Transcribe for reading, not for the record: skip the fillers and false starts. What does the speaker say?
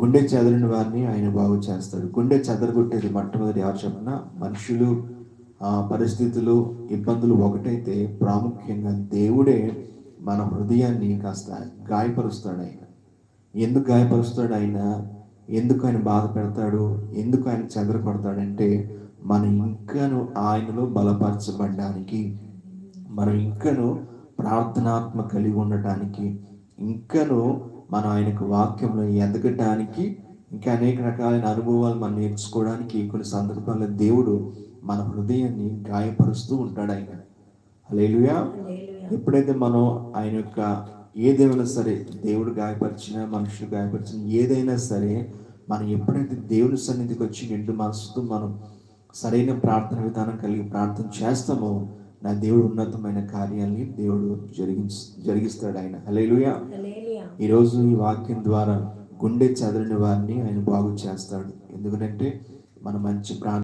గుండె చెదరిన వారిని ఆయన బాగు చేస్తాడు. గుండె చెదరగొట్టేది మొట్టమొదటి ఎవరు చెప్పిన మనుషులు, పరిస్థితులు, ఇబ్బందులు ఒకటైతే ప్రాముఖ్యంగా దేవుడే మన హృదయాన్ని కాస్త గాయపరుస్తాడు ఆయన. ఎందుకు గాయపరుస్తాడు ఆయన? ఎందుకు ఆయన బాధ పెడతాడు? ఎందుకు ఆయన చెదరగొడతాడంటే మనం ఇంకను ఆయనలో బలపరచబడడానికి, మనం ఇంకను ప్రార్థనాత్మ కలిగి ఉండటానికి, ఇంకను మనం ఆయనకు వాక్యంలో ఎదగటానికి, ఇంకా అనేక రకాలైన అనుభవాలు మనం నేర్చుకోవడానికి కొన్ని సందర్భాల్లో దేవుడు మన హృదయాన్ని గాయపరుస్తూ ఉంటాడు ఆయన. హల్లెలూయా. ఎప్పుడైతే మనం ఆయన యొక్క ఏదైనా సరే, దేవుడు గాయపరిచినా, మనుషులు గాయపరిచిన ఏదైనా సరే, మనం ఎప్పుడైతే దేవుని సన్నిధికి వచ్చి నిండు మనసుతో మనం సరైన ప్రార్థన విధానం కలిగి ప్రార్థన చేస్తామో, నా దేవుడు ఉన్నతమైన కార్యాలని దేవుడు జరిగిస్తాడు ఆయన. హల్లెలూయా. ఈరోజు ఈ వాక్యం ద్వారా గుండె చెదరిన వారిని ఆయన బాగు చేస్తాడు. ఎందుకంటే మన మంచి ప్రార్థన